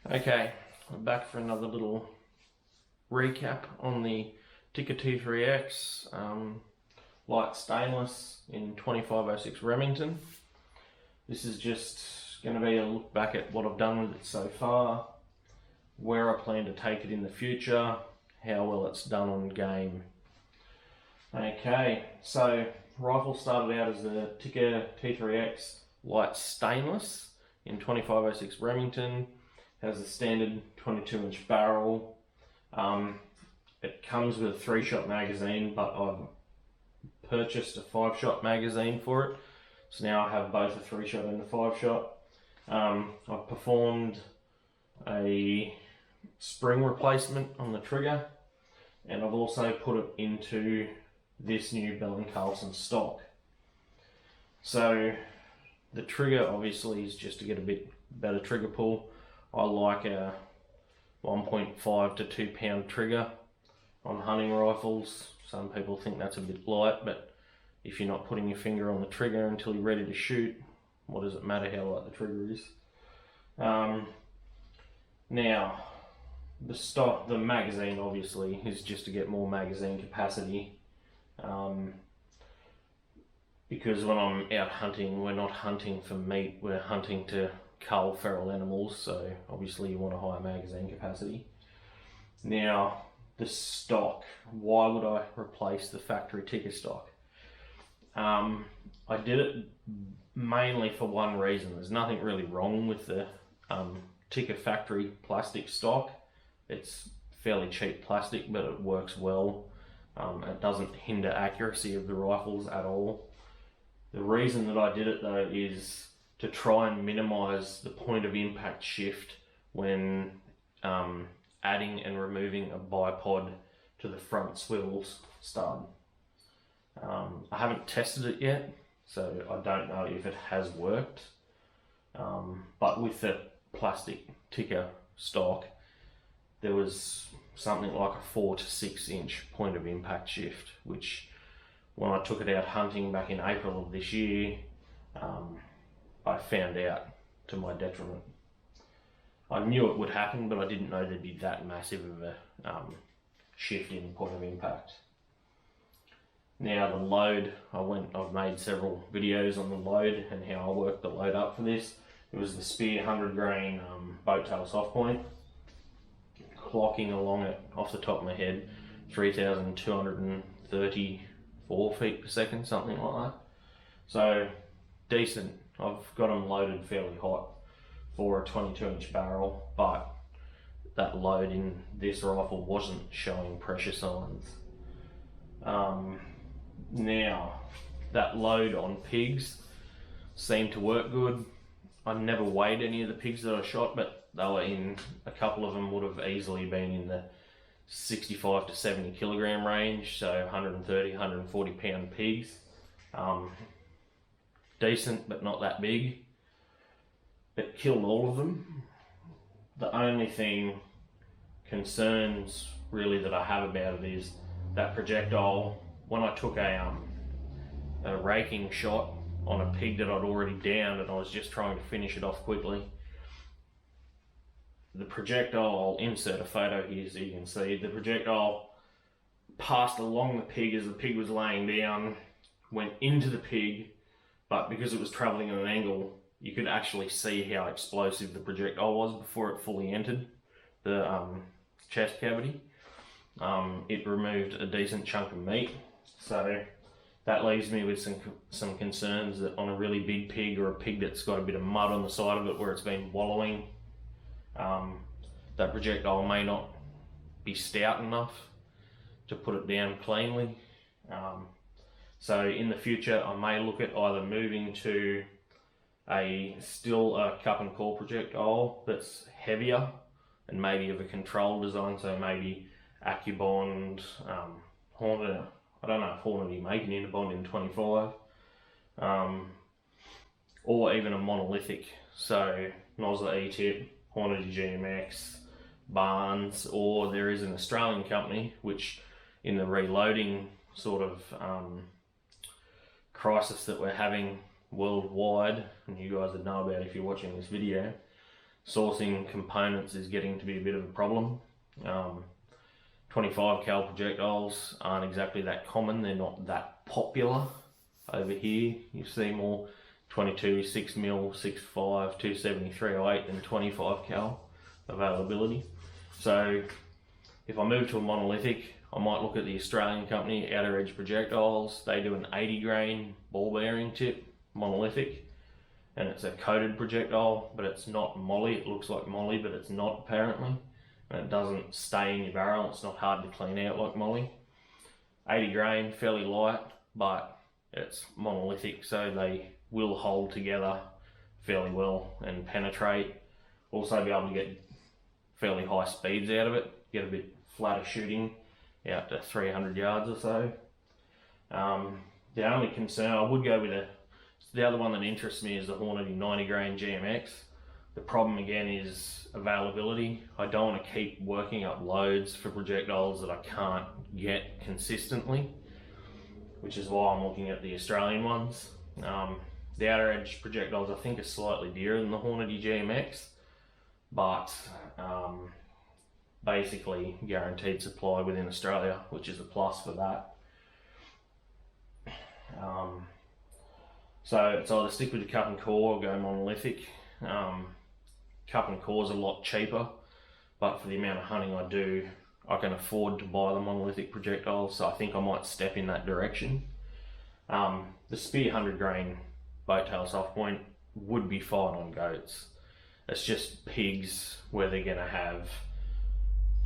Okay, I'm back for another little recap on the Tikka T3X light stainless in 2506 Remington. This is just going to be a look back at what I've done with it so far, where I plan to take it in the future, how well it's done on game. Okay, so rifle started out as the Tikka T3X light stainless in 2506 Remington. Has a standard 22-inch barrel. It comes with a 3-shot magazine, but I've purchased a 5-shot magazine for it. So now I have both a 3-shot and a 5-shot. I've performed a spring replacement on the trigger, and I've also put it into this new Bell & Carlson stock. So the trigger obviously is just to get a bit better trigger pull. I like a 1.5 to 2 pound trigger on hunting rifles. Some people think that's a bit light, but if you're not putting your finger on the trigger until you're ready to shoot, what does it matter how light the trigger is? Now, the magazine obviously is just to get more magazine capacity. Because when I'm out hunting, we're not hunting for meat, we're hunting to cull feral animals, so obviously you want a higher magazine capacity. Now, the stock, why would I replace the factory Tikka stock? I did it mainly for one reason. There's nothing really wrong with the Tikka factory plastic stock. It's fairly cheap plastic, but it works well. It doesn't hinder accuracy of the rifles at all. The reason that I did it though is to try and minimize the point of impact shift when adding and removing a bipod to the front swivels stud. I haven't tested it yet, so I don't know if it has worked. But with the plastic Tikka stock, there was something like a 4 to 6 inch point of impact shift, which when I took it out hunting back in April of this year, I found out to my detriment. I knew it would happen, but I didn't know there'd be that massive of a shift in point of impact. Now the load, I've made several videos on the load and how I worked the load up for this. It was the Spear 100 grain boat tail soft point, clocking along it off the top of my head, 3,234 feet per second, something like that. So decent. I've got them loaded fairly hot for a 22-inch barrel, but that load in this rifle wasn't showing pressure signs. Now, that load on pigs seemed to work good. I never weighed any of the pigs that I shot, but they were a couple of them would have easily been in the 65 to 70 kilogram range, so 130, 140 pound pigs. Decent, but not that big. It killed all of them. The only concerns really that I have about it is that projectile. When I took a raking shot on a pig that I'd already downed and I was just trying to finish it off quickly, the projectile, I'll insert a photo here so you can see, the projectile passed along the pig as the pig was laying down, went into the pig, but because it was travelling at an angle, you could actually see how explosive the projectile was before it fully entered the chest cavity. It removed a decent chunk of meat, so that leaves me with some concerns that on a really big pig or a pig that's got a bit of mud on the side of it where it's been wallowing, that projectile may not be stout enough to put it down cleanly. So in the future I may look at either moving to still a cup and core projectile that's heavier and maybe of a control design, so maybe AccuBond, Hornet, I don't know if Hornet make an Interbond in 25, or even a monolithic, so Nosler E-tip, Hornady GMX, Barnes, or there is an Australian company which in the reloading sort of crisis that we're having worldwide, and you guys would know about if you're watching this video, sourcing components is getting to be a bit of a problem. 25 cal projectiles aren't exactly that common, they're not that popular over here. You see more 22, 6mm, 6.5, 270, 308 than 25 cal availability. So if I move to a monolithic, I might look at the Australian company, Outer Edge Projectiles. They do an 80 grain ball bearing tip monolithic, and it's a coated projectile, but it's not molly. It looks like molly, but it's not apparently. And it doesn't stay in your barrel. It's not hard to clean out like molly. 80 grain, fairly light, but it's monolithic, so they will hold together fairly well and penetrate. Also be able to get fairly high speeds out of it, get a bit flatter shooting out to 300 yards or so. The only concern, I would go with the other one that interests me is the Hornady 90 grain GMX. The problem again is availability. I don't want to keep working up loads for projectiles that I can't get consistently, which is why I'm looking at the Australian ones. The Outer Edge projectiles I think are slightly dearer than the Hornady GMX, but basically guaranteed supply within Australia, which is a plus for that. So it's either stick with the cup and core or go monolithic. Cup and core is a lot cheaper, but for the amount of hunting I do, I can afford to buy the monolithic projectiles, so I think I might step in that direction. The Spear 100 grain boat tail soft point would be fine on goats. It's just pigs where they're going to have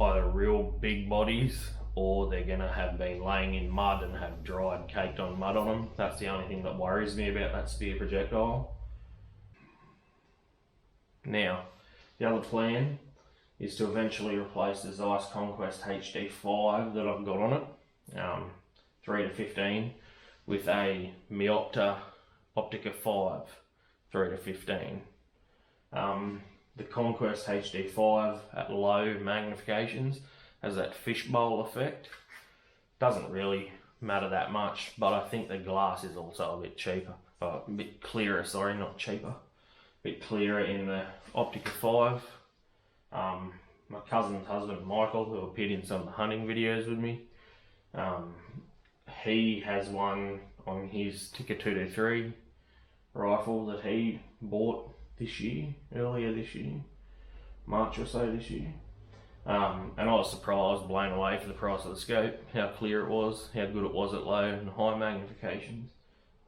either real big bodies or they're going to have been laying in mud and have dried, caked on mud on them. That's the only thing that worries me about that Spear projectile. Now, the other plan is to eventually replace the Zeiss Conquest HD5 that I've got on it, 3 to 15, with a Meopta Optica 5, 3 to 15. The Conquest HD5 at low magnifications has that fishbowl effect. Doesn't really matter that much, but I think the glass is also a bit cheaper, a bit clearer, sorry, not cheaper. A bit clearer in the Optica 5. My cousin's husband, Michael, who appeared in some of the hunting videos with me, he has one on his Tikka T3X rifle that he bought this year, earlier this year, March or so this year. And I was surprised, blown away for the price of the scope, how clear it was, how good it was at low and high magnifications.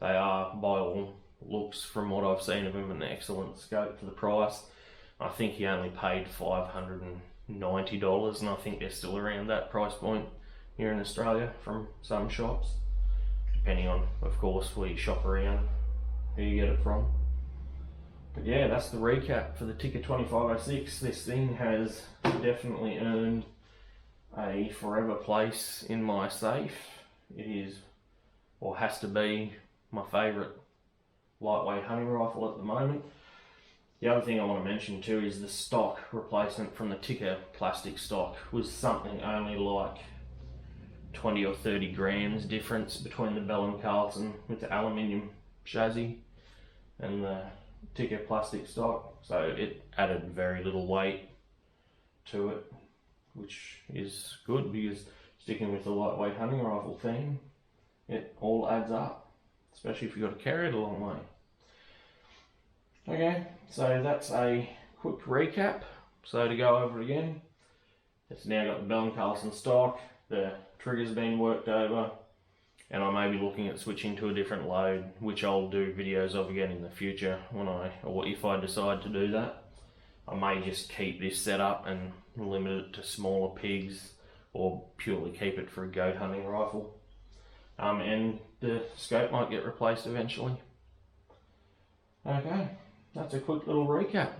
They are, by all looks, from what I've seen of them, an excellent scope for the price. I think he only paid $590, and I think they're still around that price point here in Australia from some shops, depending on, of course, where you shop around, who you get it from. But yeah, that's the recap for the Tikka 2506. This thing has definitely earned a forever place in my safe. It is, or has to be, my favourite lightweight hunting rifle at the moment. The other thing I want to mention too is the stock replacement from the Tikka plastic stock was something only like 20 or 30 grams difference between the Bell & Carlton with the aluminium chassis and the Tikka plastic stock, so it added very little weight to it, which is good because sticking with the lightweight hunting rifle theme, it all adds up, especially if you've got to carry it a long way. Okay, so that's a quick recap. So to go over it again, it's now got the Bell & Carlton stock, the trigger's been worked over, and I may be looking at switching to a different load, which I'll do videos of again in the future or if I decide to do that. I may just keep this set up and limit it to smaller pigs, or purely keep it for a goat hunting rifle. And the scope might get replaced eventually. Okay, that's a quick little recap.